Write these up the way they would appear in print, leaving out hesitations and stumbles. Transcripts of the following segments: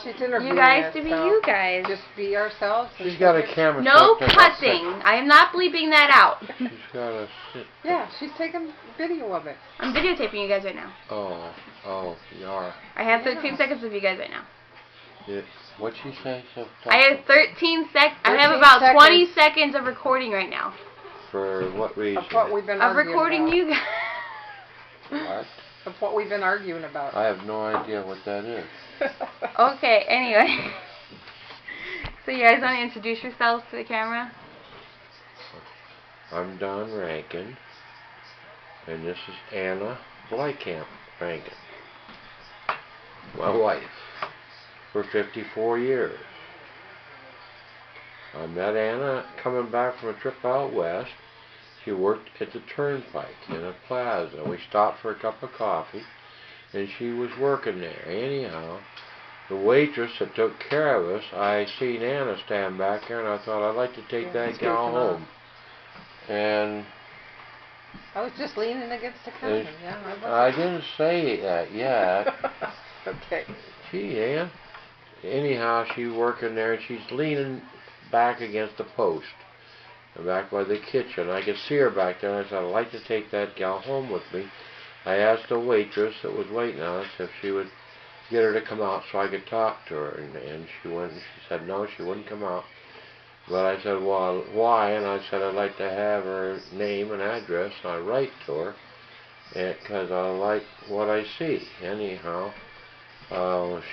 She's interviewing you guys us, to be so you guys. just be ourselves. She's got a camera. No cussing. I am not bleeping that out. She's got a. Yeah, she's taking video of it. I'm videotaping you guys right now. Oh, you are. I have 13 seconds of you guys right now. What'd she say? I have 13 seconds. I have about 20 seconds of recording right now. For what reason? Of what we've been Of arguing recording about. you guys. What? Of what we've been arguing about. I have no idea what that is. Okay, anyway. So you guys want to introduce yourselves to the camera? I'm Don Rankin, and this is Anna Blykamp Rankin, my wife, for 54 years. I met Anna coming back from a trip out west. She worked at the Turnpike in a plaza. We stopped for a cup of coffee, and she was working there. Anyhow, the waitress that took care of us, I seen Anna stand back there, and I thought I'd like to take that gal home. And I was just leaning against the counter. Yeah, I didn't say that yet. Okay. Gee, Ann. Anyhow, she's working there, and she's leaning back against the post, back by the kitchen. I could see her back there, and I said, I'd like to take that gal home with me. I asked the waitress that was waiting on us if she would get her to come out so I could talk to her, and she went, and she said no, she wouldn't come out. But I said, well, why? And I said, I'd like to have her name and address, and I write to her, because I like what I see. Anyhow,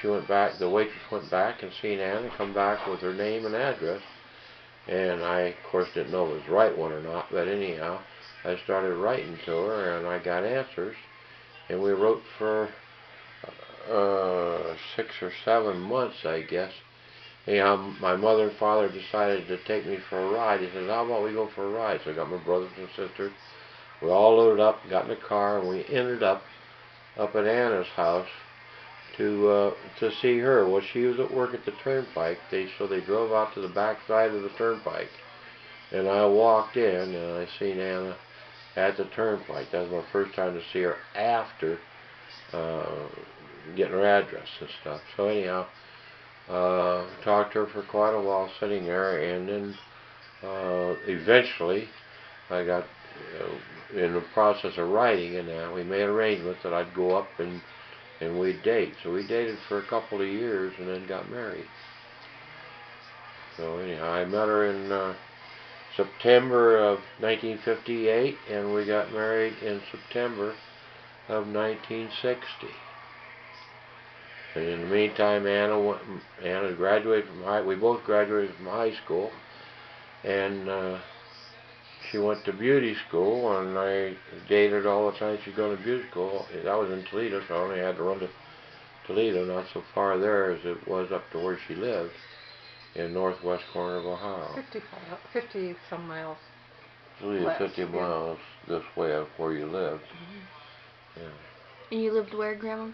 she went back, the waitress went back and seen Anna come back with her name and address, and I, of course, didn't know if it was the right one or not, but anyhow, I started writing to her, and I got answers, and we wrote for 6 or 7 months, I guess. Anyhow, my mother and father decided to take me for a ride. He said, how about we go for a ride? So I got my brothers and sisters. We all loaded up, got in the car, and we ended up at Anna's house to see her. Well, she was at work at the Turnpike, so they drove out to the back side of the Turnpike. And I walked in, and I seen Anna at the Turnpike. That was my first time to see her after getting her address and stuff. So anyhow, talked to her for quite a while sitting there, and then eventually I got in the process of writing, and we made arrangements that I'd go up and we'd date. So we dated for a couple of years and then got married. So anyhow, I met her in September of 1958, and we got married in September of 1960. And in the meantime, Anna graduated from we both graduated from high school, and she went to beauty school, and I dated all the time she'd gone to beauty school. That was in Toledo, so I only had to run to Toledo, not so far there as it was up to where she lived, in northwest corner of Ohio. 50 some miles. Toledo, 50 miles this way of where you lived. Yeah. And you lived where, Grandma?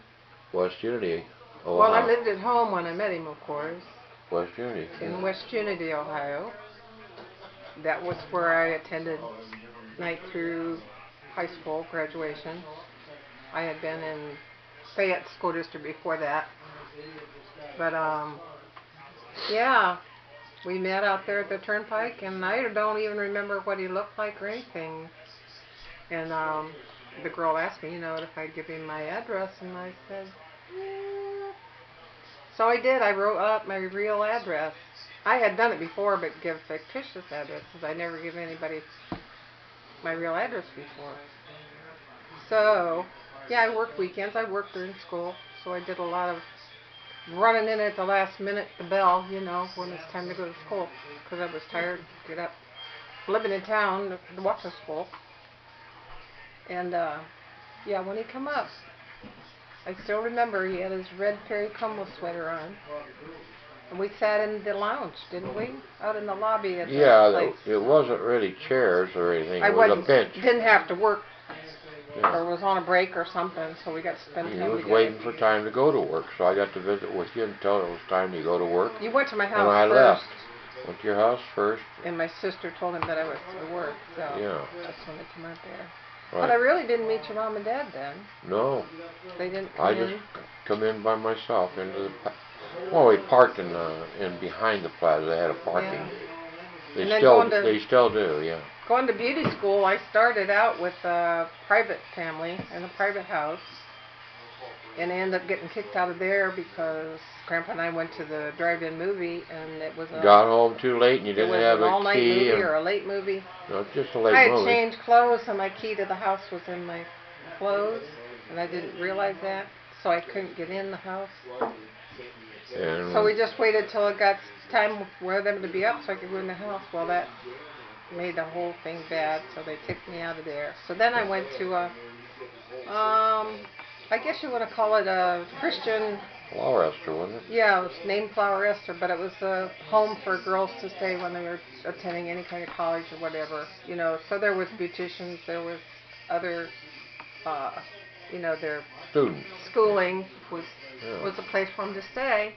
West Unity, Ohio. Well, I lived at home when I met him, of course. West Unity. In West Unity, Ohio. That was where I attended night through high school graduation. I had been in Fayette School District before that. But, yeah, we met out there at the Turnpike, and I don't even remember what he looked like or anything. And the girl asked me, if I'd give him my address, and I said, yeah. So I did. I wrote up my real address. I had done it before, but give fictitious addresses. I never give anybody my real address before. So, yeah, I worked weekends. I worked during school, so I did a lot of running in at the last minute, the bell, when it's time to go to school, because I was tired to get up. Living in town to walk to school. And, yeah, when he come up, I still remember he had his red Perry Como sweater on. And we sat in the lounge, didn't we? Out in the lobby at the place. It wasn't really chairs or anything. It was a bench. Didn't have to work, or was on a break or something, so we got to spend time together. He was waiting for time to go to work, so I got to visit with you until it was time to go to work. You went to my house and I first. left. Went to your house first. And my sister told him that I was to work, so yeah. That's when they came out there. Right. But I really didn't meet your mom and dad then. No. They didn't come in? I just come in by myself into Well, we parked in behind the plaza. They had a parking. Yeah. They And then they still do, yeah. going to beauty school, I started out with a private family in a private house, and I ended up getting kicked out of there because Grandpa and I went to the drive-in movie, and it was Got home too late and you it didn't was have an a all-night key. movie or a late movie. No, it's just a I late had movie. changed clothes, and my key to the house was in my clothes, and I didn't realize that, so I couldn't get in the house. And So we just waited till it got time for them to be up so I could go in the house. Well, that made the whole thing bad, so they kicked me out of there. So then I went to a, I guess you want to call it a Christian. Flower Esther, wasn't it? Yeah, it was named Flower Esther, but it was a home for girls to stay when they were attending any kind of college or whatever. You know, so there was beauticians, there was other, their Students. schooling was Yeah. a place for them to stay.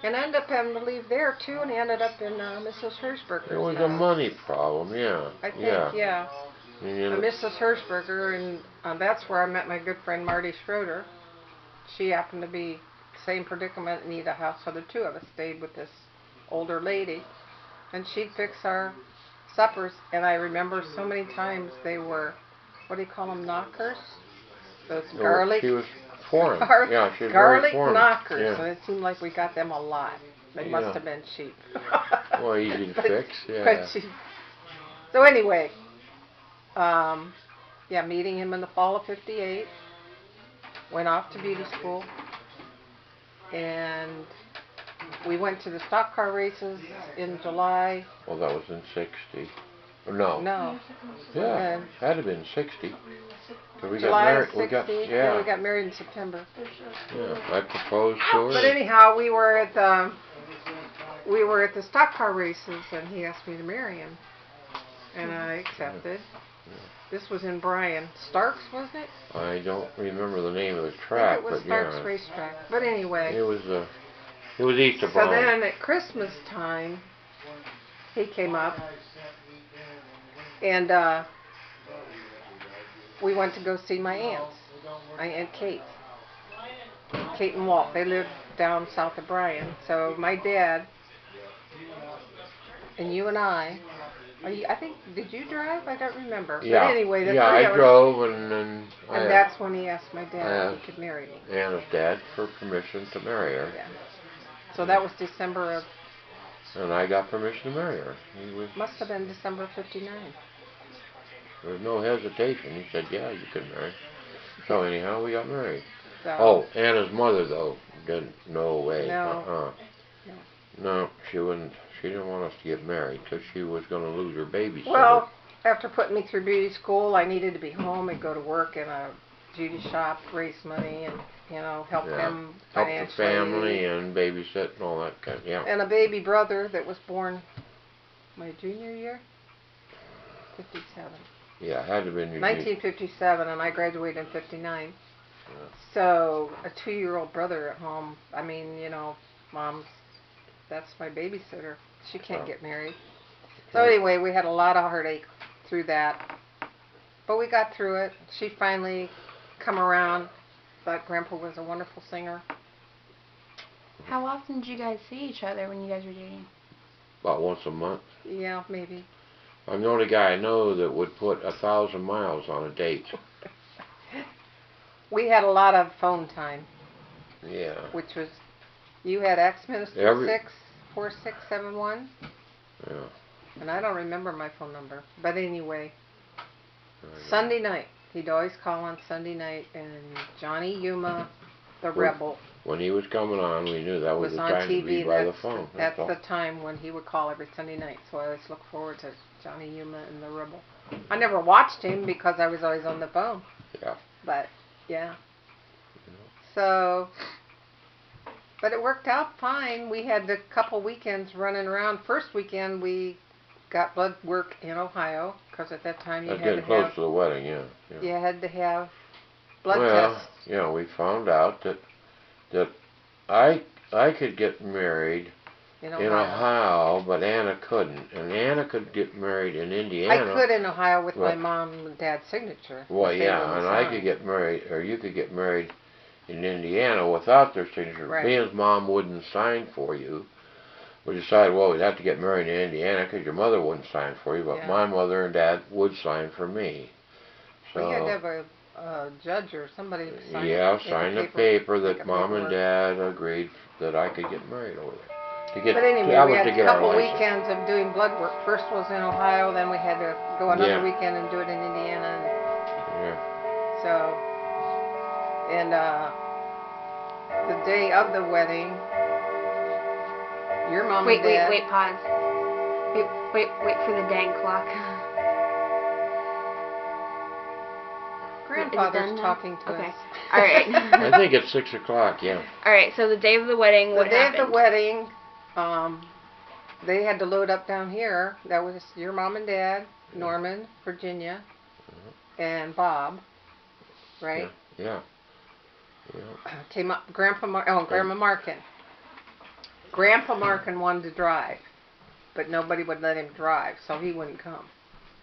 And I ended up having to leave there too, and he ended up in Mrs. Hirschberger's It was a house. money problem, yeah. I think, yeah. And, you know, Mrs. Hirschberger, and that's where I met my good friend Marty Schroeder. She happened to be same predicament, need a house, so the two of us stayed with this older lady, and she'd fix our suppers. And I remember so many times they were, what do you call them, knockers? Those garlic. She was foreign. Yeah, she was garlic very foreign. knockers, Yeah. and it seemed like we got them a lot. They must Yeah. have been cheap. Well, easy to fix, yeah. But so anyway, meeting him in the fall of '58, went off to beauty school, and we went to the stock car races in July. Well, that was in '60. No. No. Yeah, had to have been '60. We got July married. of '60. Yeah. We got married in September. Yeah, I proposed to her. But anyhow, we were at the stock car races, and he asked me to marry him, and I accepted. Yeah. This was in Bryan. Starks, wasn't it? I don't remember the name of the I track, think it was but Starks yeah. Racetrack. But anyway. It was east of So Bryan. then at Christmas time, he came up, and we went to go see my aunts, my Aunt Kate and Walt. They lived down south of Bryan. So my dad and you and I think, did you drive? I don't remember. Yeah. But anyway, the yeah, three I of us, drove, and that's when he asked my dad I if he could marry me. Anna's dad for permission to marry her. Yeah. So that was December of, And I got permission to marry her. must have been December of '59. There was no hesitation. He said, yeah, you can marry. So anyhow, we got married. So, Oh, Anna's mother, though, didn't, no way. No. No, she wouldn't. She didn't want us to get married because she was going to lose her babysitter. Well, after putting me through beauty school, I needed to be home and go to work in a beauty shop, raise money, and help them help financially. the family and babysit and all that kind. Yeah. And a baby brother that was born my junior year, 57. Yeah, it had to have been your 1957, and I graduated in '59. Yeah. So a 2-year-old brother at home. I mean, Mom's. That's my babysitter. She can't get married. So anyway, we had a lot of heartache through that. But we got through it. She finally come around. Thought Grandpa was a wonderful singer. How often did you guys see each other when you guys were dating? About once a month. Yeah, maybe. I'm the only guy I know that would put 1,000 miles on a date. We had a lot of phone time. Yeah. Which was, you had Axminster 64671. Yeah. And I don't remember my phone number. But anyway, Sunday night. He'd always call on Sunday night, and Johnny Yuma, the Rebel, when he was coming on, we knew that was the on time TV. to be by the phone. That's the time when he would call every Sunday night. So I always look forward to Johnny Yuma and the Rebel. I never watched him because I was always on the phone. Yeah. But yeah. So, but it worked out fine. We had a couple weekends running around. First weekend we got blood work in Ohio because at that time you That's had getting close to the wedding, yeah. You had to have blood well, tests. yeah, we found out that I could get married in Ohio, but Anna couldn't. And Anna could get married in Indiana. I could in Ohio with my mom and dad's signature. Well, yeah, and I could get married, or you could get married in Indiana without their signature. Right. Being Mom wouldn't sign for you, we decided, well, we'd have to get married in Indiana because your mother wouldn't sign for you, but Yeah. my mother and Dad would sign for me. So We had to have a judge or somebody sign sign the paper that Mom and Dad agreed that I could get married over there. But anyway, we had a couple weekends of doing blood work. First was in Ohio, then we had to go another weekend and do it in Indiana. So, and the day of the wedding, your mom and dad. Wait, pause. Wait for the dang clock. Grandfather's talking to us. All right. I think it's 6 o'clock. Yeah. All right. So the day of the wedding, what happened? The day of the wedding, they had to load up down here. That was your mom and dad, Norman, Virginia, and Bob. Right? Yeah. Came up, Grandma Markin. Grandpa Markin wanted to drive, but nobody would let him drive, so he wouldn't come.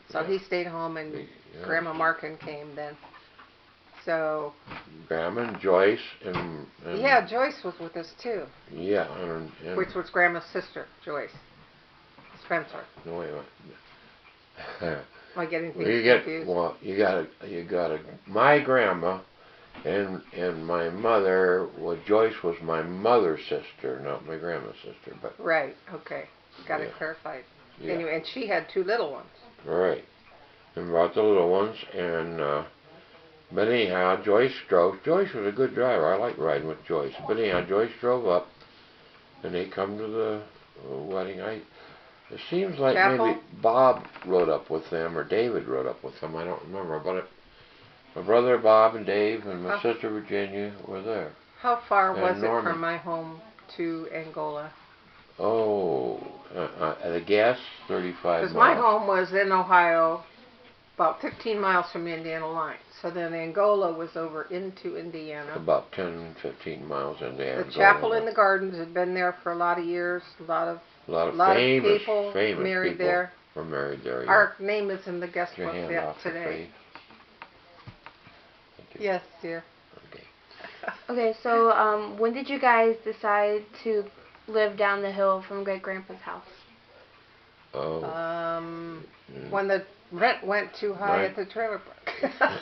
So he stayed home, and Grandma Markin came then. So. Grandma and Joyce and Joyce was with us too. Yeah, which was Grandma's sister, Joyce Spencer. No, wait. Am I getting things confused? Well, you got my grandma and my mother. Well, Joyce was my mother's sister, not my grandma's sister. But right. Okay. Got it clarified. Yeah. Anyway, and she had two little ones. Right. And brought the little ones, and but anyhow, Joyce drove. Joyce was a good driver. I like riding with Joyce. But anyhow, Joyce drove up, and they come to the wedding. It seems like maybe Bob rode up with them, or David rode up with them. I don't remember. But my brother Bob and Dave and my sister Virginia were there. How far was it from my home to Angola? Oh, at a guess, 35 miles. Because my home was in Ohio, about 15 miles from the Indiana line. So then Angola was over into Indiana. About 10, 15 miles into Angola. The chapel in the gardens had been there for a lot of years. A lot of famous people married there. Were married there. Yeah. Our name is in the guest book today. Yes, dear. Okay. Okay, so when did you guys decide to live down the hill from Great Grandpa's house? Oh. When the rent went too high at the trailer park.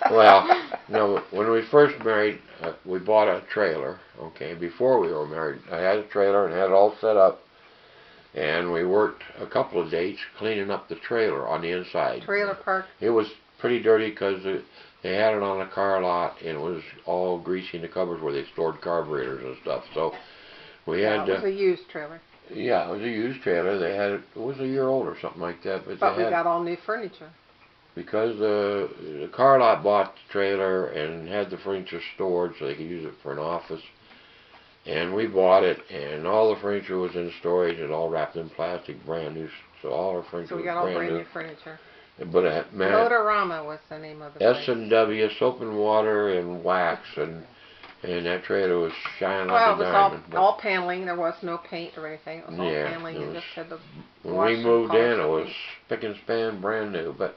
Well, no, when we first married, we bought a trailer, okay, before we were married. I had a trailer and had it all set up, and we worked a couple of dates cleaning up the trailer on the inside. Trailer park. It was pretty dirty because they had it on a car lot, and it was all greasy in the cupboards where they stored carburetors and stuff, so we had it was a used trailer. Yeah, it was a used trailer. They had it was a year old or something like that. But we got all new furniture. Because the car lot bought the trailer and had the furniture stored so they could use it for an office. And we bought it, and all the furniture was in storage and all wrapped in plastic, brand new. So all our furniture was brand new. So we got all brand new furniture. But Motorama was the name of the place. S&W, soap and water and wax, and that trailer was shining like a diamond. Well, it was all paneling. There was no paint or anything. It was all paneling. You just had to when we moved in, it was spick and span, brand new. But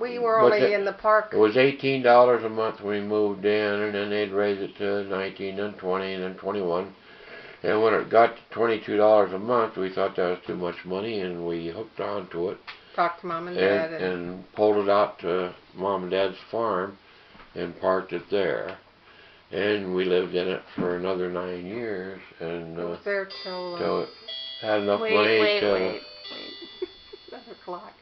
we were only in the park. It was $18 a month when we moved in, and then they'd raise it to $19, then $20, and then $21. And when it got to $22 a month, we thought that was too much money, and we hooked onto it. Talked to Mom and Dad. And pulled it out to Mom and Dad's farm and parked it there. And we lived in it for another 9 years. And I was there till it had enough money to... Wait. 7 o'clock.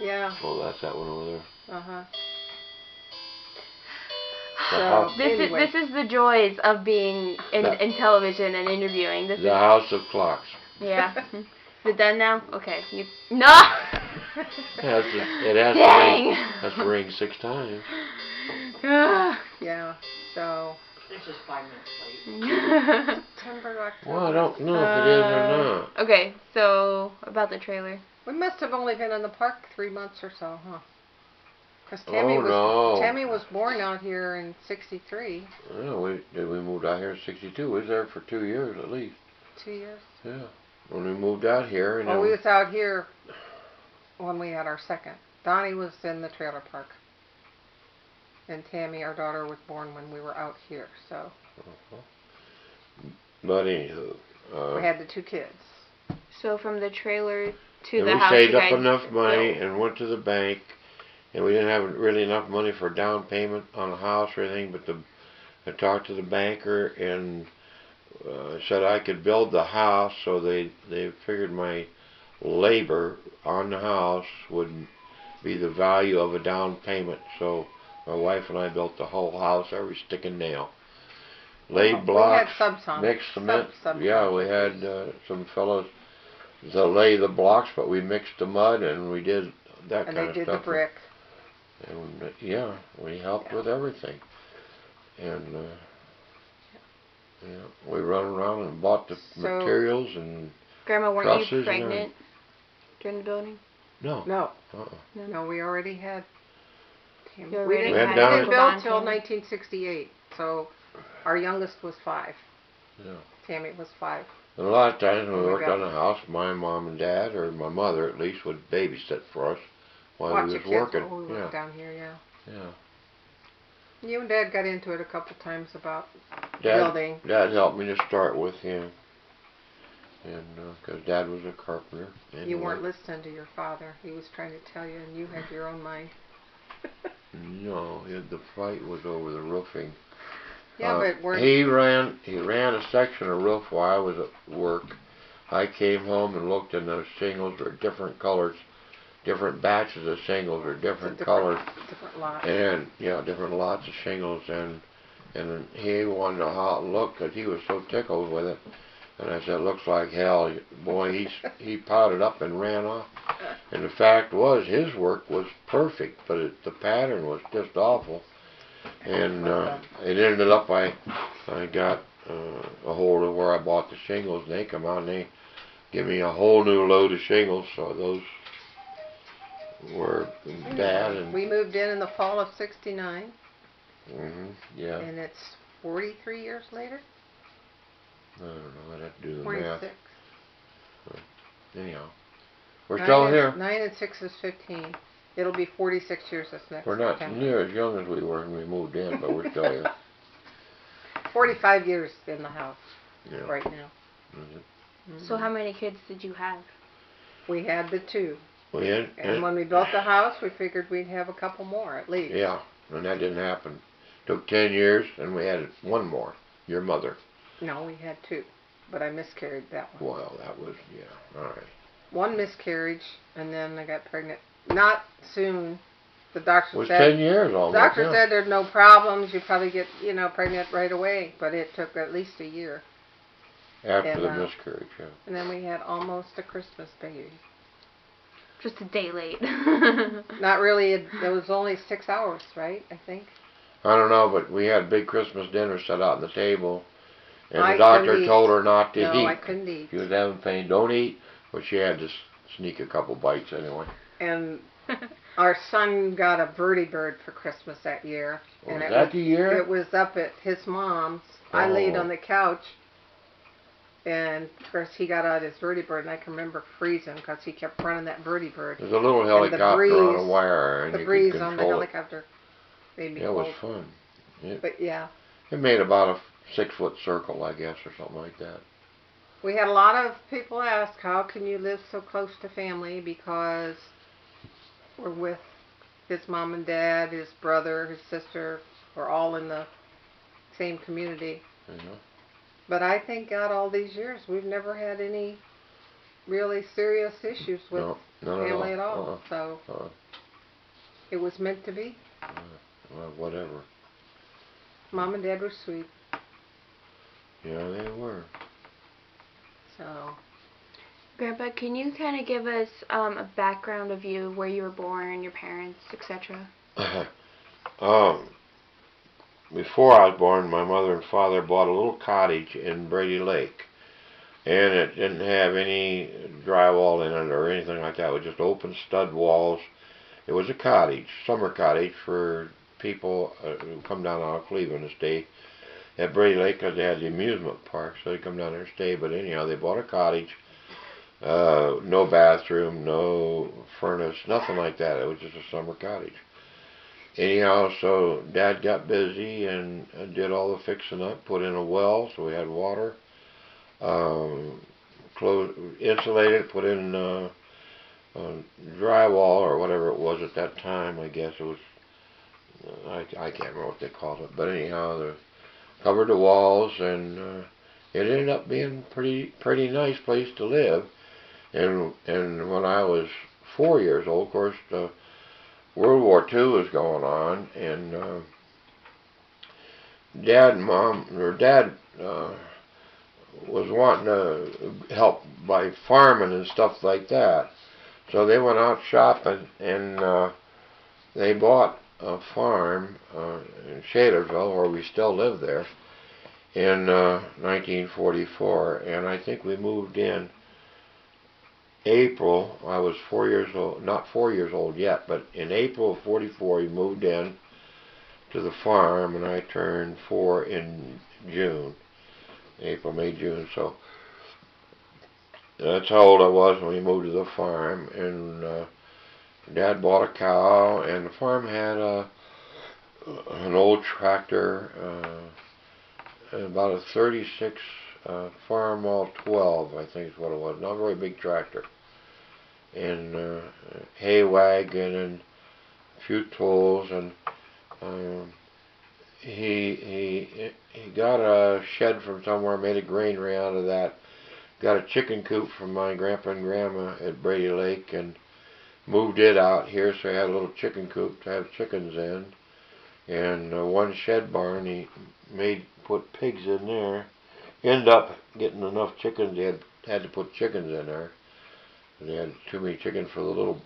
Yeah. Oh, that's that one over there. Uh-huh. So this is the joys of being in television and interviewing. The House of Clocks. Yeah. Is it done now? Okay. No! It has to ring 6 times. Yeah, so... It's just 5 minutes late. September, October. Well, I don't know if it is or not. Okay, so about the trailer. We must have only been in the park 3 months or so, huh? Because Tammy was born out here in '63. Yeah, we moved out here in '62. We was there for 2 years at least. 2 years? Yeah. When we moved out here. And we was out here when we had our second. Donnie was in the trailer park. And Tammy, our daughter, was born when we were out here, so But anywho, we had the 2 kids. So from the trailer to and the we house, saved you up guys enough money built. and went to the bank, and we didn't have really enough money for down payment on a house or anything. But I talked to the banker and said I could build the house, so they figured my labor on the house would be the value of a down payment. So my wife and I built the whole house, every stick and nail. Laid blocks, We had subs on. mixed cement. Sub Yeah, we had some fellows to lay the blocks, but we mixed the mud and we did that and kind they of did stuff. the brick. And yeah, we helped with everything. And yeah, we run around and bought the materials and Grandma, weren't trusses you and pregnant during the building? no. No, Uh-uh. no, we already had Tammy. You We already didn't, had we didn't Uncle build Don till Tammy? 1968, so our youngest was 5. Yeah. Tammy was 5. And a lot of times when we We worked got- on the house, my mom and dad, or my mother at least, would babysit for us while Watch we the was kids working. while we Yeah, worked down here, yeah. yeah. You and Dad got into it a couple times about Dad, building. Dad helped me to start with him, and because Dad was a carpenter. Anyway. You weren't listening to your father. He was trying to tell you, and you had your own mind. No, the fight was over the roofing. Yeah, but we're he ran a section of roof while I was at work. I came home and looked, and those shingles were different colors, different batches of shingles are different colors, different lots. and yeah, different lots of shingles, and he wanted to look because he was so tickled with it. And I said, "Looks like hell, boy." He potted up and ran off. And the fact was, his work was perfect, but the pattern was just awful. And it ended up I got a hold of where I bought the shingles, and they come out and they give me a whole new load of shingles. So those were bad. And we moved in the fall of '69. Yeah. And it's 43 years later. I don't know. I'd have to do the 46. math. Anyhow, we're still here. 9 and 6 is 15. It'll be 46 years this next We're not September. near as young as we were when we moved in, but we're still here. 45 years in the house Yeah. right now. So how many kids did you have? We had the 2. We had, And when we built the house, we figured we'd have a couple more at least. yeah, and that didn't happen. Took 10 years, and we had one more. Your mother. No, we had 2. But I miscarried that one. Well, that was, yeah, all right. One miscarriage, and then I got pregnant. Not soon. The doctor It was said 10 years almost. The doctor yeah. said there's no problems. You probably get, pregnant right away. But it took at least a year. After and, the miscarriage, yeah. And then we had almost a Christmas baby. Just a day late. Not really. It was only 6 hours, right? I think. I don't know, but we had big Christmas dinner set out on the table, and I the doctor couldn't eat. told her not to No, eat. I couldn't eat. She was having pain. Don't eat. But she had to sneak a couple bites anyway. And our son got a vertibird for Christmas that year. Was and that the year? It was up at his mom's. I laid on the couch. And, of course, he got out his vertibird, and I can remember freezing because he kept running that vertibird. There's a little helicopter on a wire, and the you breeze could on the control it. helicopter made me Yeah, it cold. was fun. But, yeah. It made about a 6-foot circle, I guess, or something like that. We had a lot of people ask, how can you live so close to family? Because we're with his mom and dad, his brother, his sister. We're all in the same community. But I thank God all these years we've never had any really serious issues with family at all. So it was meant to be. Well, whatever. Mom and Dad were sweet. Yeah, they were. So. Grandpa, can you kind of give us a background of you, where you were born, your parents, etc.? Before I was born, my mother and father bought a little cottage in Brady Lake. And it didn't have any drywall in it or anything like that. It was just open stud walls. It was a cottage, summer cottage for people who come down out of Cleveland to stay at Brady Lake because they had the amusement park, so they come down there and stay. But anyhow, they bought a cottage, no bathroom, no furnace, nothing like that. It was just a summer cottage. anyhow, so Dad got busy and did all the fixing up, put in a well so we had water, insulated, put in drywall or whatever it was at that time. I guess it was, I can't remember what they called it, but anyhow, they covered the walls, and it ended up being pretty nice place to live. And when I was 4 years old, of course, World War II was going on, and Dad was wanting to help by farming and stuff like that. So they went out shopping, and they bought a farm in Shalerville, where we still live there, in 1944. And I think we moved in April. I was 4 years old, not 4 years old yet, but in April of '44 we moved in to the farm, and I turned 4 in June. April, May, June. So that's how old I was when we moved to the farm. And Dad bought a cow, and the farm had an old tractor, about a 36 Farmall 12, I think is what it was. Not a very big tractor. And hay wagon and a few tools, and he got a shed from somewhere, made a granary out of that. Got a chicken coop from my grandpa and grandma at Brady Lake, and moved it out here, so he had a little chicken coop to have chickens in. And one shed barn, he put pigs in there. Ended up getting enough chickens, they had to put chickens in there. They had too many chickens for the little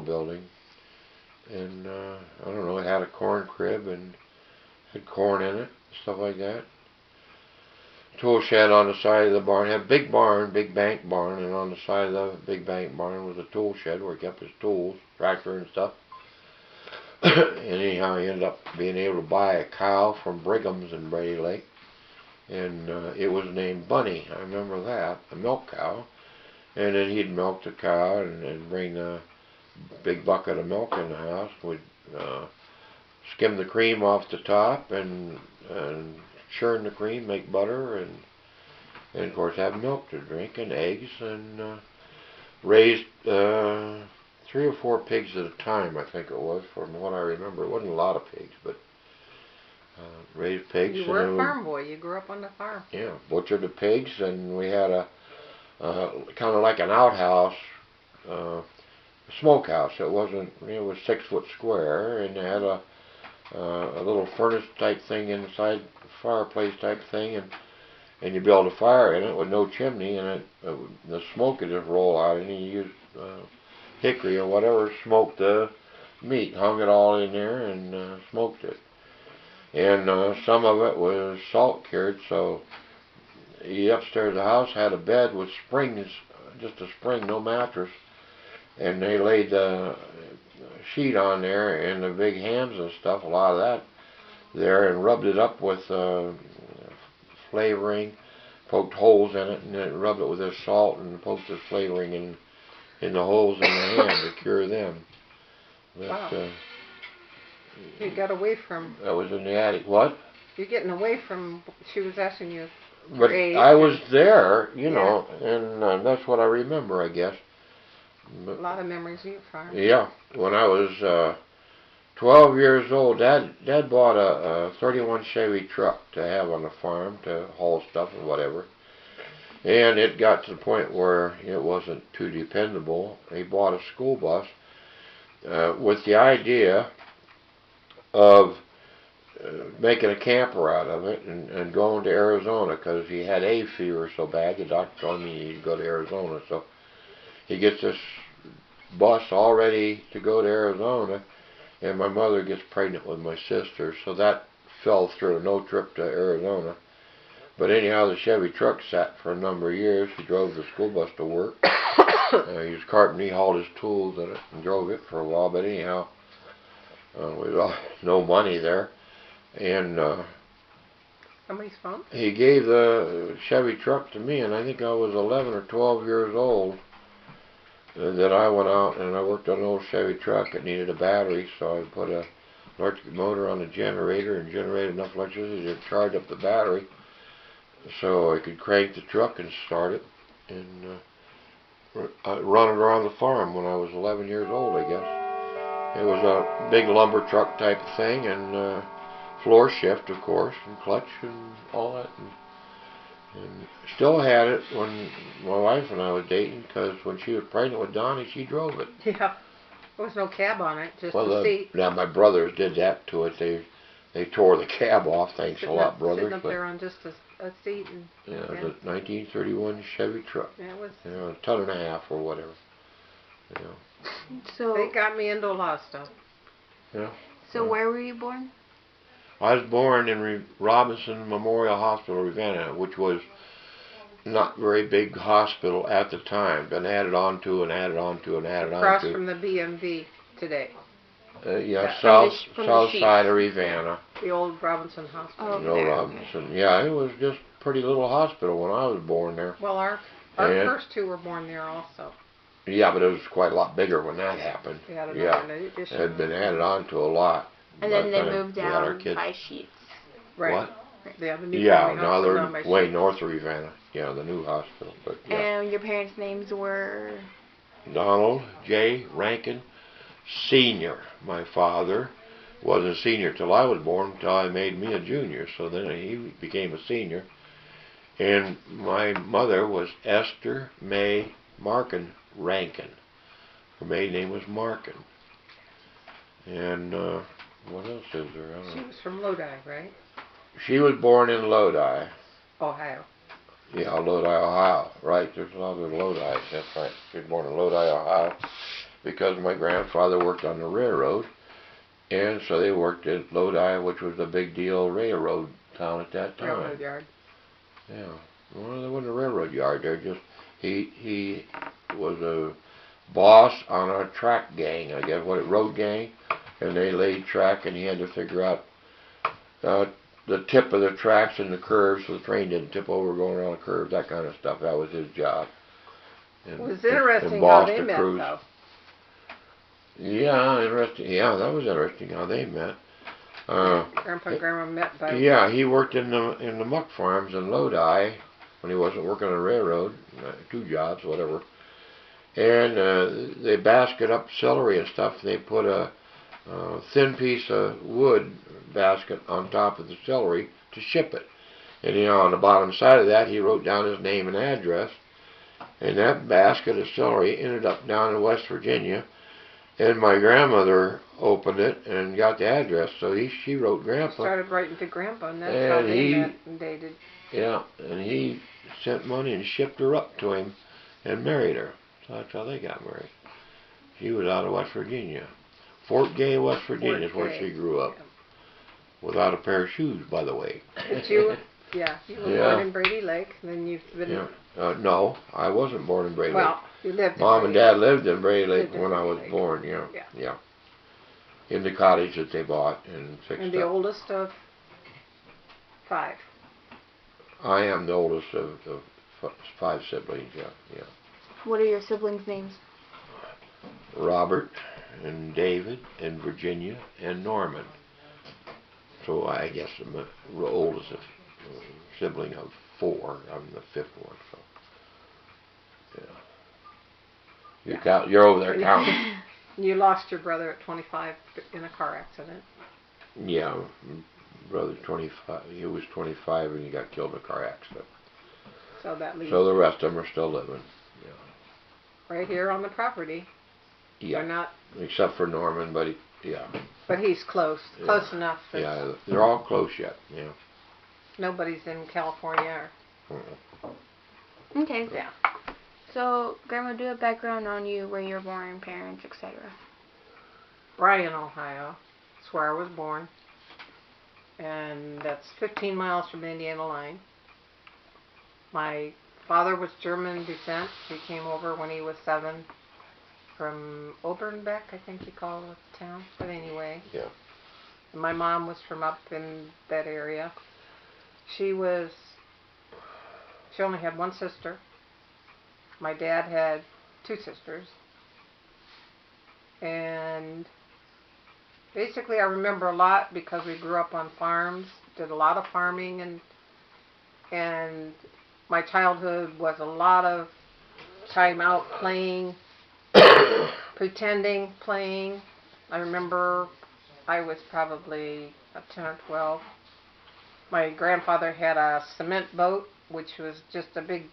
building. And I don't know, it had a corn crib and had corn in it, stuff like that. Tool shed on the side of the barn. Had a big barn, big bank barn, and on the side of the big bank barn was a tool shed where he kept his tools, tractor and stuff. And anyhow, he ended up being able to buy a cow from Brigham's in Brady Lake. And it was named Bunny. I remember that, a milk cow. And then he'd milk the cow and bring a big bucket of milk in the house. We'd skim the cream off the top and churn the cream, make butter, and of course have milk to drink and eggs, and raised 3 or 4 pigs at a time, I think it was, from what I remember. It wasn't a lot of pigs, but raised pigs. You were a farm boy. You grew up on the farm. Yeah, butchered the pigs, and we had a kind of like an outhouse, smokehouse. It wasn't. It was 6 foot square, and it had a little furnace type thing inside, fireplace type thing, and you'd be able to fire in it with no chimney, and the smoke would just roll out, and you used hickory or whatever, smoked the meat, hung it all in there, and smoked it. And some of it was salt cured, so the upstairs of the house had a bed with springs, just a spring, no mattress, and they laid the sheet on there and the big hams and stuff, a lot of that there, and rubbed it up with flavoring, poked holes in it, and then rubbed it with this salt and poked this flavoring in the holes in the ham to cure them. But, wow. You got away from... That was in the attic. What? You're getting away from... She was asking you But age. I was there, you know, and that's what I remember, I guess. But, a lot of memories of your farm. yeah. When I was 12 years old, Dad bought a 31 Chevy truck to have on the farm to haul stuff and whatever. And it got to the point where it wasn't too dependable. He bought a school bus with the idea of making a camper out of it and going to Arizona, because he had hay fever so bad. The doctor told me he'd go to Arizona. So he gets this bus all ready to go to Arizona, and my mother gets pregnant with my sister, so that fell through. No trip to Arizona. But anyhow, the Chevy truck sat for a number of years. He drove the school bus to work. He was carpenter. He hauled his tools in it and drove it for a while. But anyhow, we lost no money there. And Somebody's phone? he gave the Chevy truck to me, and I think I was 11 or 12 years old. That I went out and I worked on an old Chevy truck. It needed a battery, so I put a electric motor on the generator and generated enough electricity to charge up the battery so I could crank the truck and start it and run it around the farm when I was 11 years old, I guess. It was a big lumber truck type of thing, and floor shift, of course, and clutch and all that. And still had it when my wife and I was dating, because when she was pregnant with Donnie, she drove it. Yeah. There was no cab on it, just Well, the seat. now my brothers did that to it. They tore the cab off. Thanks a lot, brothers. Sitting up there on just a seat. And, yeah, it was a 1931 Chevy truck. Yeah, it was. You know, a ton and a half or whatever. You know. So They got me into a lot of stuff. Yeah. So where were you born? I was born in Robinson Memorial Hospital, Ravenna, which was not very big hospital at the time. Been added on to and added on to and added on to. Across from the BMV today. Yeah, From south the side of Ravenna. The old Robinson Hospital. Oh, No there, Robinson. Yeah, it was just a pretty little hospital when I was born there. Well, our And- first two were born there also. Yeah, but it was quite a lot bigger when that happened. They had Yeah, another it addition. had been added on to a lot. And by then the they time moved we had our down kids. by Sheets. Right. What? Yeah, the new Yeah, family now hospital down by they're way Sheets. north of Ravenna. Yeah, the new hospital. But yeah. And your parents' names were? Donald J. Rankin Sr. My father wasn't a senior till I was born, until I made me a junior. So then he became a senior. And my mother was Esther May Markin Rankin. Her maiden name was Markin. And what else is there? I don't She know. was from Lodi, right? She was born in Lodi. Ohio. Yeah, Lodi, Ohio. Right, there's a lot of Lodi. That's right. She was born in Lodi, Ohio, because my grandfather worked on the railroad. And so they worked at Lodi, which was a big deal railroad town at that time. Railroad yard. Yeah. Well, there wasn't a railroad yard there. Just he was a boss on a track gang, I guess, road gang, and they laid track, and he had to figure out the tip of the tracks and the curves so the train didn't tip over going around a curve, that kind of stuff. That was his job. It was interesting how bossed they the met, crews. though. Yeah, interesting. Yeah, that was interesting how they met. Grandpa and Grandma met by... Yeah, he worked in the muck farms in Lodi when he wasn't working on the railroad, 2 jobs, whatever. And they basket up celery and stuff. And they put a thin piece of wood basket on top of the celery to ship it. And on the bottom side of that, he wrote down his name and address. And that basket of celery ended up down in West Virginia. And my grandmother opened it and got the address, so she wrote Grandpa. Started writing to Grandpa, and that's And how they met and dated. Yeah, and he sent money and shipped her up to him and married her. So that's how they got married. She was out of West Virginia. Fort Gay, West Virginia is where she grew up. Yeah. Without a pair of shoes, by the way. But you were born in Brady Lake, and then you've been... Yeah. No, I wasn't born in Brady Lake. Well, you lived in Mom and Brady Dad Lake. lived in Brady Lake Lived in when I was Brady Lake. born, yeah. In the cottage that they bought and fixed And the up. oldest of 5. I am the oldest of 5 siblings, yeah. What are your siblings' names? Robert and David and Virginia and Norman. So I guess I'm the oldest sibling of 4. I'm the 5th one, so yeah. You're over there counting. You lost your brother at 25 in a car accident. Yeah, brother 25. He was 25 and he got killed in a car accident. So that leaves So the rest of them are still living. Yeah. right here on the property. Yeah. They're not, except for Norman, but but he's close enough. That Yeah, they're all close yet. Yeah. nobody's in California. Okay. Yeah. So, Grandma, do a background on you, where you were born, parents, etc. Bryan, Ohio. That's where I was born. And that's 15 miles from the Indiana line. My father was German descent. He came over when he was 7 from Obernbeck, I think you call it the town. But anyway. Yeah. And my mom was from up in that area. She only had 1 sister. My dad had 2 sisters. And basically, I remember a lot because we grew up on farms, did a lot of farming, and my childhood was a lot of time out playing, pretending, playing. I remember I was probably 10 or 12. My grandfather had a cement boat, which was just a big,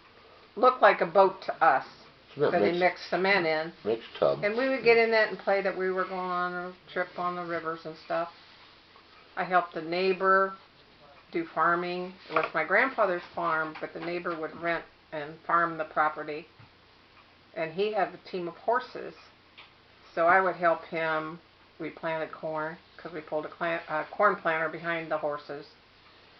looked like a boat to us. Cement That he mixed cement in. Mixed tub. And we would get in that and play that we were going on a trip on the rivers and stuff. I helped the neighbor do farming. It was my grandfather's farm, but the neighbor would rent and farm the property. And he had a team of horses. So I would help him. We planted corn because we pulled a corn planter behind the horses.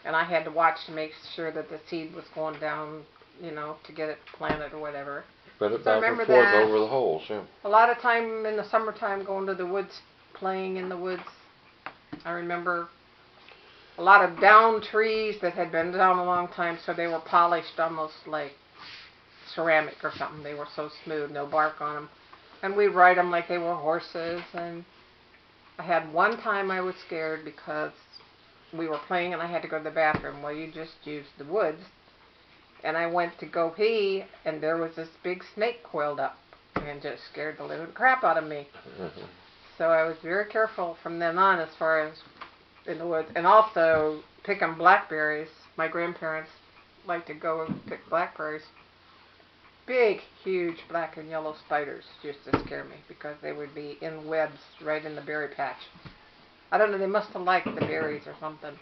And I had to watch to make sure that the seed was going down, to get it planted or whatever. Spread it So I back and remember forth that. over the holes, yeah. A lot of time in the summertime going to the woods, playing in the woods. I remember a lot of down trees that had been down a long time, so they were polished almost like ceramic or something. They were so smooth, no bark on them. And we'd ride them like they were horses. And I had one time I was scared because we were playing and I had to go to the bathroom. Well, you just used the woods. And I went to go pee, and there was this big snake coiled up, and just scared the living crap out of me. Mm-hmm. So I was very careful from then on as far as in the woods. And also picking blackberries. My grandparents liked to go and pick blackberries. Big, huge black and yellow spiders used to scare me because they would be in webs right in the berry patch. I don't know, they must have liked the berries or something.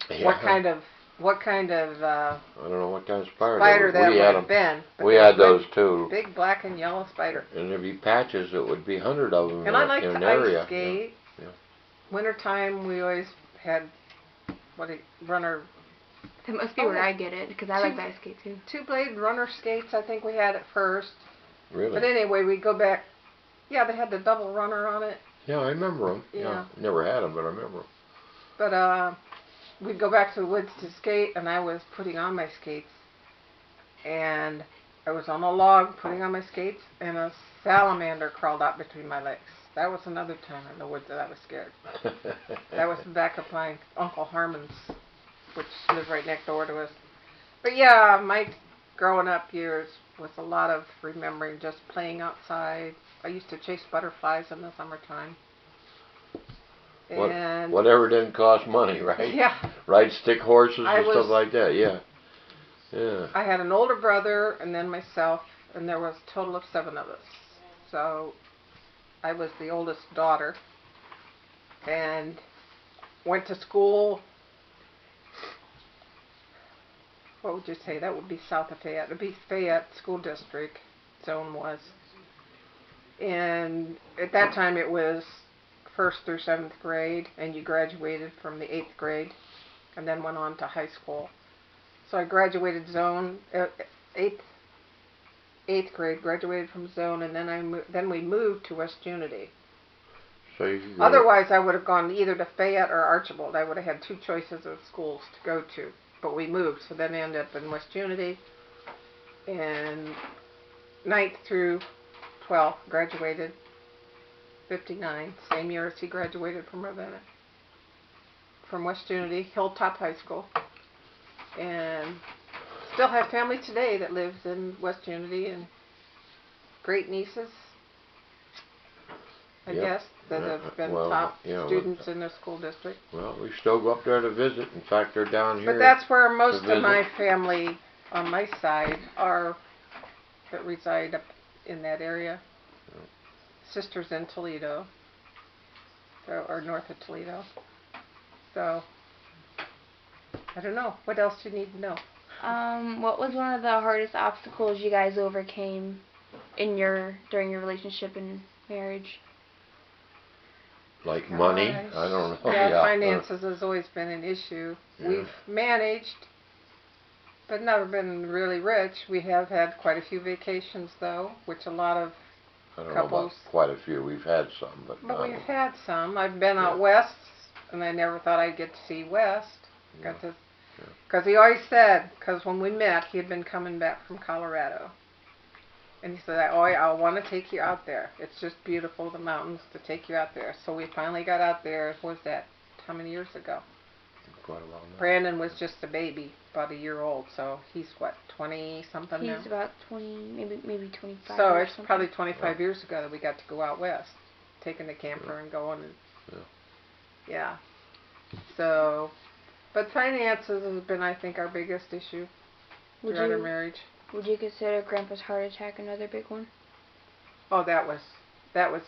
Yeah. What kind of I don't know what kind of spider that would have been. But We had those too. Big black and yellow spider. And there'd be patches, it would be 100 of them And I liked in an to area. ice skate. Yeah. Wintertime we always had runner. That must be where I get it, because I like to ice skate too. 2-blade runner skates I think we had at first. Really? But anyway, we go back. Yeah, they had the double runner on it. Yeah, I remember them. Yeah. Never had them, but I remember them. But we'd go back to the woods to skate, and I was putting on my skates. And I was on a log putting on my skates, and a salamander crawled out between my legs. That was another time in the woods that I was scared. That was back of my Uncle Harmon's, which lived right next door to us. But yeah, my growing up years was a lot of remembering just playing outside. I used to chase butterflies in the summertime. And Whatever didn't cost money, right? yeah. Ride stick horses and was- stuff like that, yeah. Yeah. I had an older brother and then myself, and there was a total of 7 of us. So I was the oldest daughter and went to school. What would you say? That would be south of Fayette. It would be Fayette School District zone was. And at that time it was 1st through 7th grade, and you graduated from the 8th grade and then went on to high school. So I graduated zone, 8th grade, graduated from zone, and then we moved to West Unity. So you could Otherwise I would have gone either to Fayette or Archibald. I would have had 2 choices of schools to go to. But we moved, so then I ended up in West Unity. And 9th through 12th, graduated 59, same year as he graduated from Ravenna. From West Unity, Hilltop High School. And still have family today that lives in West Unity, and great nieces, I guess, that have been top students in their school district. Well, we still go up there to visit. In fact, they're down here. But that's where most visit. of my family on my side are, that reside up in that area. Sisters in Toledo, or north of Toledo. So, I don't know. What else do you need to know? What was one of the hardest obstacles you guys overcame during your relationship and marriage? Like money? Gosh. I don't know. Yeah, finances has always been an issue. Yeah. We've managed, but never been really rich. We have had quite a few vacations, though, which a lot of I don't couples. know about quite a few. We've had some, but we've had some. I've been out west, and I never thought I'd get to see west. Yeah. Because he always said, because when we met, he had been coming back from Colorado. And he said, I want to take you out there. It's just beautiful, the mountains, to take you out there. So we finally got out there. What was that? How many years ago? Quite a while now. Brandon was just a baby, about a year old. So he's what, 20 something now? He's about 20, maybe 25. So or it's something. probably 25 years ago that we got to go out west, taking the camper and going. And, yeah. So, but finances has been, I think, our biggest issue throughout our marriage. Would you consider Grandpa's heart attack another big one? Oh, that was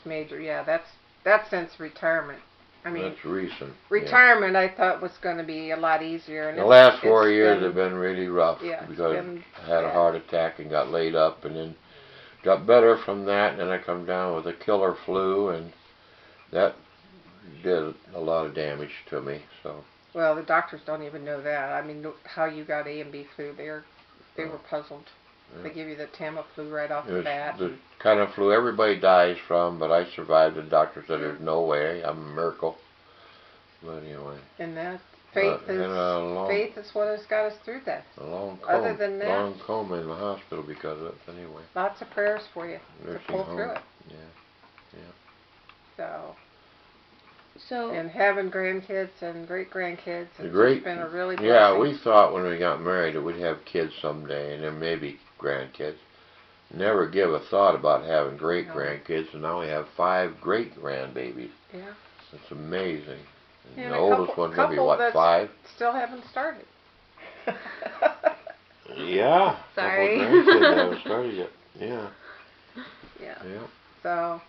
major. Yeah, that's since retirement. I mean, that's recent. Retirement, I thought was going to be a lot easier. And the last 4 years have been really rough because I had a heart attack and got laid up, and then got better from that, and then I come down with a killer flu, and that did a lot of damage to me. So. Well, the doctors don't even know that. I mean, how you got A and B flu, they were puzzled. Yeah. They give you the Tamiflu right off the bat. The kind of flu everybody dies from, but I survived. The doctor said there's no way. I'm a miracle. But anyway. And that faith is what has got us through that. A long coma. Other than that, long coma in the hospital because of it. Anyway. Lots of prayers for you to pull through it. Yeah. So. And having grandkids and great grandkids, it's been a really blessing. Yeah, we thought when we got married that we'd have kids someday, and then maybe grandkids. Never give a thought about having great grandkids, and now we have 5 great grandbabies. Yeah. It's amazing. And and the oldest one's going to be, what, 5? Still haven't started. Yeah. Sorry. Grandkids haven't started yet. Yeah. Yeah. Yeah. So,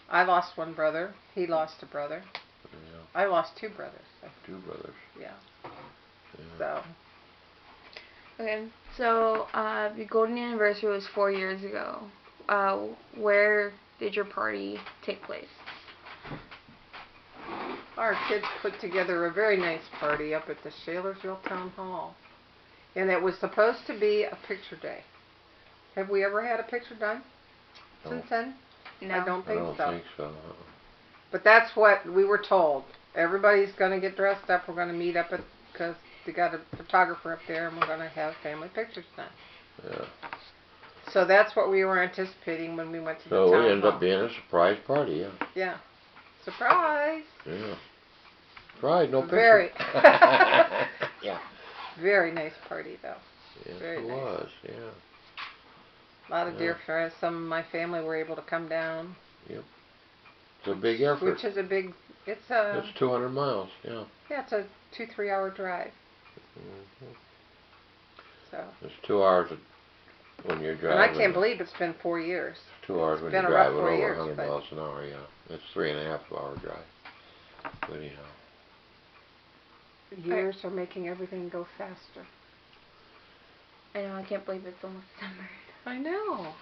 I lost one brother. He lost a brother. Yeah. I lost 2 brothers. 2 brothers. Yeah. Yeah. So. Okay, so the Golden Anniversary was 4 years ago. Where did your party take place? Our kids put together a very nice party up at the Shalersville Town Hall. And it was supposed to be a picture day. Have we ever had a picture done since then? No. I don't think so. I don't think so. But that's what we were told. Everybody's going to get dressed up. We're going to meet up because they got a photographer up there, and we're going to have family pictures done. Yeah. So that's what we were anticipating when we went to the town hall. So we ended up being a surprise party, yeah. Yeah. Surprise! Yeah. Surprise, no picture. Very. Yeah. Very nice party, though. Yes, Very it nice. was, yeah. A lot of dear friends. Some of my family were able to come down. Yep. It's a big effort. Which is a big. It's 200 miles, yeah. Yeah, it's a 2-3 hour drive. Mm-hmm. So. It's 2 hours when you're driving. And I can't believe it's been 4 years. 2 hours when you're driving over 100 miles an hour, yeah. It's 3.5 hour drive. But anyhow. Years are making everything go faster. I know, I can't believe it's almost December. I know.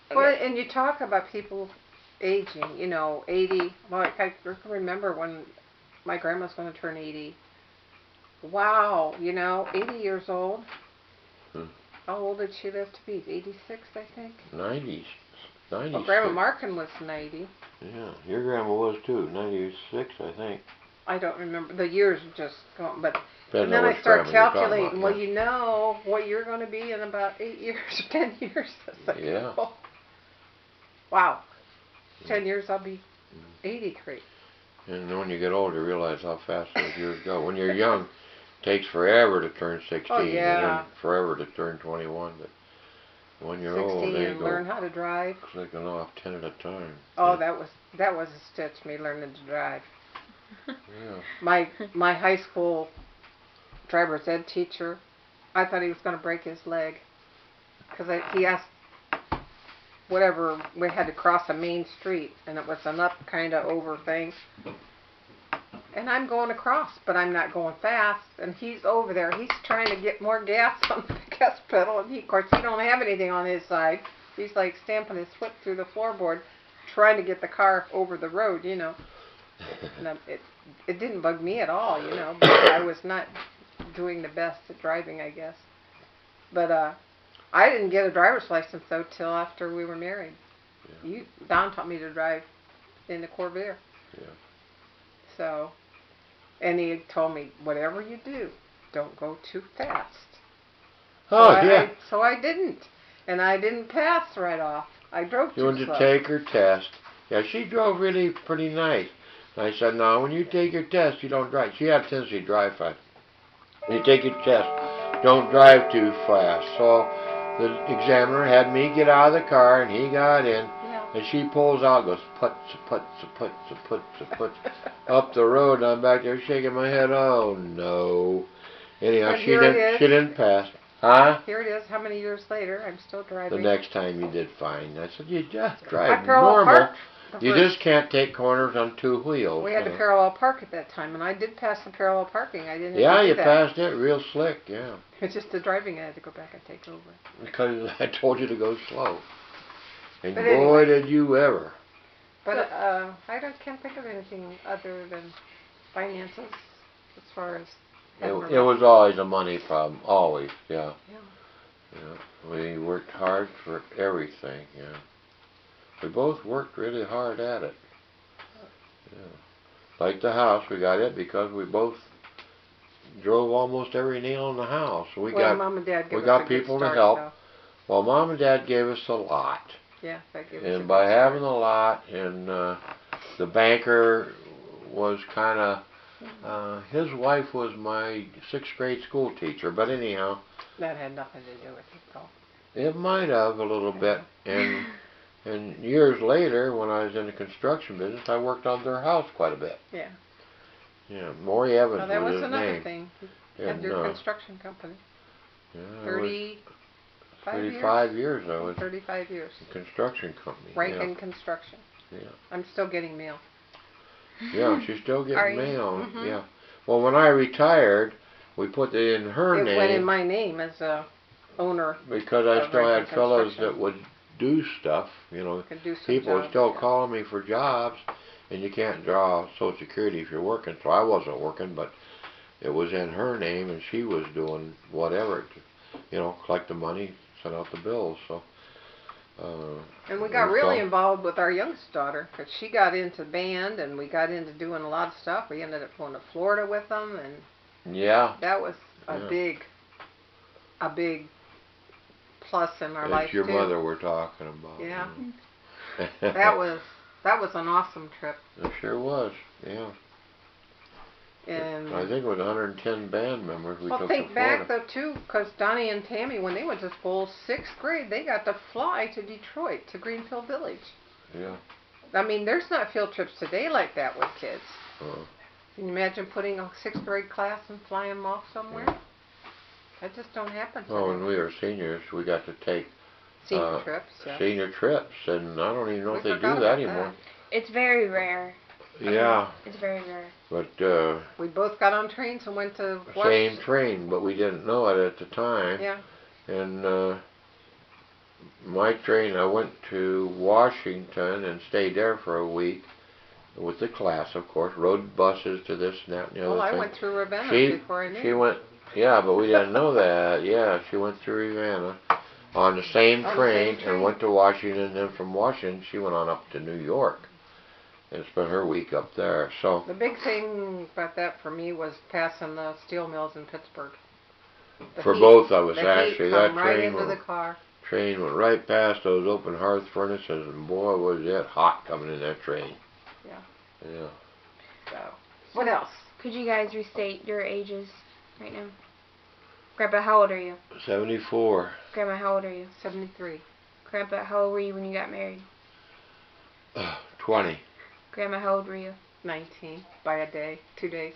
Okay. Well, and you talk about people aging, 80. Well, I can remember when my grandma's going to turn 80. Wow, 80 years old. How old did she live to be? 86, I think? 90s. Well, Grandma Markin was 90. Yeah, your grandma was too. 96, I think. I don't remember. The years just gone, but Depends and then on I which start grandma you're talking calculating. about, Well, yeah. you know what you're going to be in about 8 years, 10 years. It's like, Yeah. oh, wow. 10 years, I'll be 83. And then when you get older, you realize how fast those years go. When you're young, it takes forever to turn 16, Oh, yeah. and then forever to turn 21. But when you're 16 old, they and go learn how to drive. clicking off 10 at a time. Oh, that was a stitch, me learning to drive. Yeah. My high school driver's ed teacher, I thought he was going to break his leg because he asked whatever, we had to cross a main street and it was an up kind of over thing. And I'm going across, but I'm not going fast. And he's over there. He's trying to get more gas on the gas pedal. And of course, he don't have anything on his side. He's like stamping his foot through the floorboard, trying to get the car over the road, And it didn't bug me at all, But I was not doing the best at driving, I guess. But I didn't get a driver's license though till after we were married. Yeah. Don taught me to drive in the Corvair. Yeah. So, and he told me, whatever you do, don't go too fast. Oh, yeah. So I didn't. And I didn't pass right off. I drove She too wanted slow. to take her test. Yeah, she drove really pretty nice. And I said, no, when you take your test, you don't drive. She had a tendency to drive fast. When you take your test, don't drive too fast. So the examiner had me get out of the car, and he got in. Yeah. And she pulls out, goes putz, putz, putz, putz, putz, up the road, and I'm back there shaking my head. Oh no! Anyhow, But she here it didn't. is. She didn't pass. Huh? Here it is. How many years later? I'm still The driving. next time you did fine. I said, you just I drive parallel normal. parked. You just can't take corners on two wheels. We had to parallel park at that time, and I did pass the parallel parking. I didn't. Yeah, have to do you that. passed it real slick. Yeah, It's just the driving I had to go back and take over. because I told you to go slow. And But boy, anyway. did you ever. But can't think of anything other than finances as far as. It was always a money problem. Always. Yeah. Yeah. Yeah. We worked hard for everything. Yeah. We both worked really hard at it. Yeah. Like the house, we got it because we both drove almost every nail in the house. We got Mom and Dad gave we us got a good people start, to help. though. Well, Mom and Dad gave us a lot. Yeah, that gave us a And good by start. having a lot, and the banker was kind of, his wife was my 6th grade school teacher. But anyhow, That had nothing to do with it, though. it might have a little bit. And years later, when I was in the construction business, I worked on their house quite a bit. Yeah. Yeah, Maury Evans Well, that was his another name. thing. You had And, your construction company. Yeah, 35 years I was 35 years. in construction company. Rankin Construction. Yeah. I'm still getting mail. Yeah, she's still Are getting you? mail. Mhm. Yeah. Well, when I retired, we put it in her It name. went in my name as a owner. Because I of still had Rankin fellows Construction. that would do stuff, you know. Could do some People were jobs, still yeah. calling me for jobs, and you can't draw Social Security if you're working. So I wasn't working, but it was in her name, and she was doing whatever, you know, collect the money, send out the bills. So. And we got really involved with our youngest daughter, because she got into band, and we got into doing a lot of stuff. We ended up going to Florida with them, and Yeah. that was a Yeah. big plus in our life It's your too. mother we're talking about. Yeah. Yeah. That was an awesome trip. It sure was. Yeah. And I think it was 110 band members we took think to back Florida. though too, because Donnie and Tammy, when they went to school, 6th grade, they got to fly to Detroit to Greenfield Village. Yeah. I mean, there's not field trips today like that with kids. Uh, Can you imagine putting a 6th grade class and flying them off somewhere? Yeah. That just don't happen today. well, when we were seniors, we got to take Senior trips. Yeah. senior trips, and I don't even know We if they do forgot that about anymore. It's very rare. Yeah, It's very rare. but We both got on trains and went to watch. same train, but we didn't know it at the time. Yeah. And my train, I went to Washington and stayed there for a week with the class, of course. Rode buses to this and that and the other Well, I thing. went through Ravenna She before I knew. she went, yeah, but we didn't know that. Yeah, she went through Ravenna on the same On the train same train. and went to Washington. And then from Washington, she went on up to New York and spent her week up there. So The big thing about that for me was passing the steel mills in Pittsburgh. The for heat- both of us, the actually, heat that come right train into the went, car. right past those open hearth furnaces, and boy, was it hot coming in that train. Yeah. Yeah. So, what else? Could you guys restate your ages right now? Grandpa, how old are you? 74. Grandma, how old are you? 73. Grandpa, how old were you when you got married? 20. Grandma, how old were you? 19 by a day, 2 days.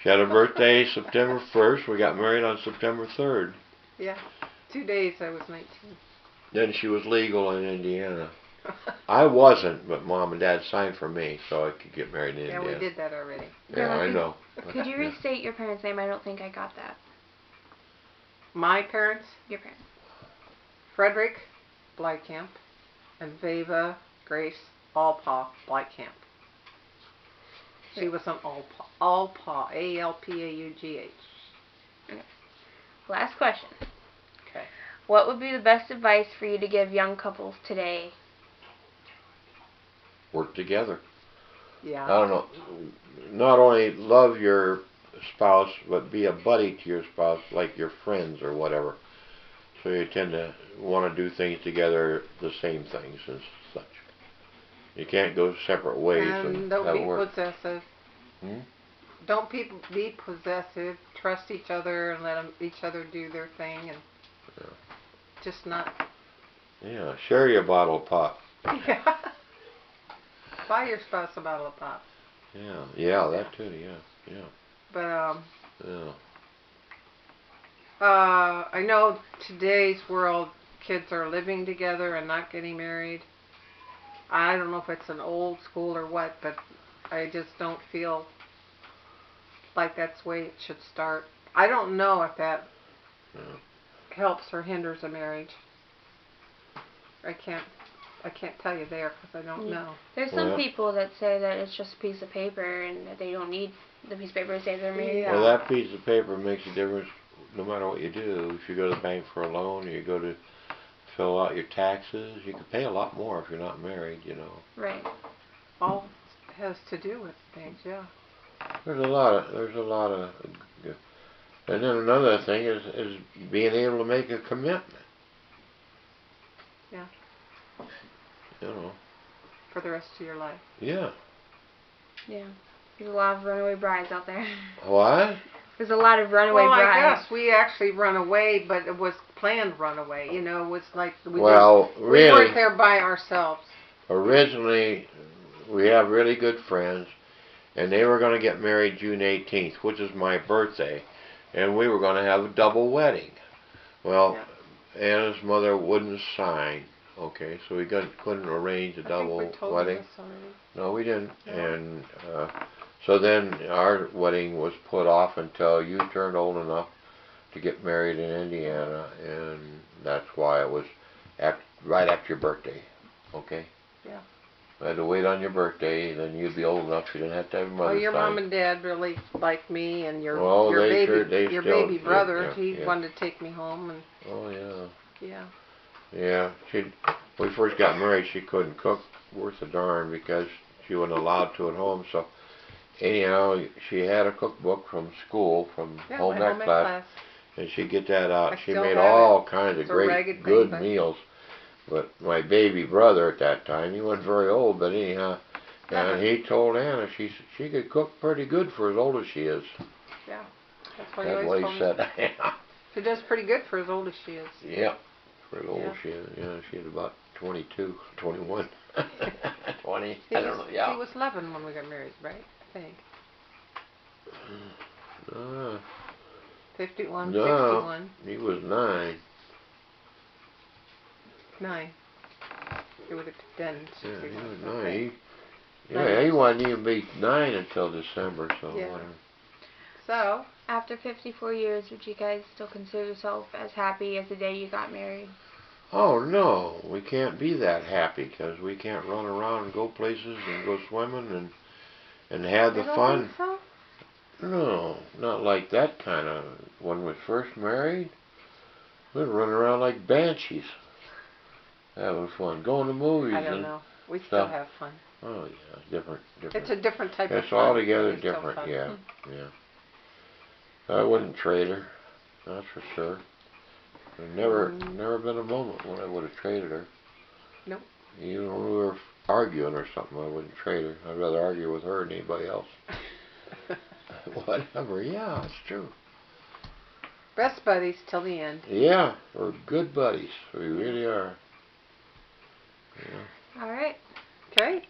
She had a birthday September 1st. We got married on September 3rd. Yeah. 2 days I was 19. Then she was legal in Indiana. I wasn't, but Mom and Dad signed for me so I could get married in Yeah, Indiana. we did that already. Yeah, I know. Could you restate your parents' name? I don't think I got that. My parents, Your parents. Frederick Blykamp and Veva Grace Alpa Blykamp. She was an Alpa, A-L-P-A-U-G-H. Last question. Okay. What would be the best advice for you to give young couples today? Work together. Yeah. I don't know. Not only love your spouse, but be a buddy to your spouse, like your friends or whatever. So you tend to want to do things together, the same things and such. You can't go separate ways. And don't that be work. possessive. Hmm? Don't be possessive. Trust each other and let each other do their thing, and just not. Yeah, share your bottle of pop. Yeah. Buy your spouse a bottle of pop. Yeah, that too. Yeah. But Yeah. I know today's world, kids are living together and not getting married. I don't know if it's an old school or what, but I just don't feel like that's the way it should start. I don't know if that helps or hinders a marriage. I can't tell you there because I don't know. There's some people that say that it's just a piece of paper and that they don't need the piece of paper to say they're married. Well, that piece of paper makes a difference no matter what you do. If you go to the bank for a loan, or you go to fill out your taxes, you can pay a lot more if you're not married, you know. Right. All has to do with things, yeah. There's a lot of, and then another thing is being able to make a commitment. Yeah. You know. For the rest of your life. Yeah. Yeah. There's a lot of runaway brides out there. What? There's a lot of runaway brides. brides. I guess we actually run away, but it was planned runaway. You know, it was like we really, weren't there by ourselves. Originally, we have really good friends, and they were going to get married June 18th, which is my birthday, and we were going to have a double wedding. Well, Anna's mother wouldn't sign. Okay, so we couldn't arrange a double wedding. No, we didn't. No. And so then our wedding was put off until you turned old enough to get married in Indiana, and that's why it was right after your birthday. Okay. Yeah. I had to wait on your birthday, then you'd be old enough you didn't have to have a mother's your time. mom and dad really liked me, and your baby brother, he wanted to take me home, and. Oh yeah. Yeah. Yeah, when we first got married, she couldn't cook worth a darn because she wasn't allowed to at home. So anyhow, she had a cookbook from school, from home ec class, and she'd get that out. She made all kinds of great, good meals. But my baby brother at that time, he wasn't very old, but anyhow, and he told Anna she could cook pretty good for as old as she is. Yeah, that's what he said. She does pretty good for as old as she is. Yeah. For old she had about 22, 21, 20. I don't know. Yeah. He was 11 when we got married, right? I think. 51, 61. He was 9. 9. He would have been 61. Yeah, he was 9. He wasn't even be 9 until December, so whatever. So, after 54 years, would you guys still consider yourself as happy as the day you got married? Oh no, we can't be that happy because we can't run around and go places and go swimming and have the fun. Think so? No, not like that kind of. When we first married, we'd run around like banshees. That was fun. Going to movies. I don't know. We still have fun. Oh yeah, different. It's a different type of fun. It's altogether different. Yeah. I wouldn't trade her. That's for sure. There's never been a moment when I would have traded her. Nope. Even when we were arguing or something, I wouldn't trade her. I'd rather argue with her than anybody else. Whatever. Yeah, it's true. Best buddies till the end. Yeah, we're good buddies. We really are. Yeah. All right. Okay.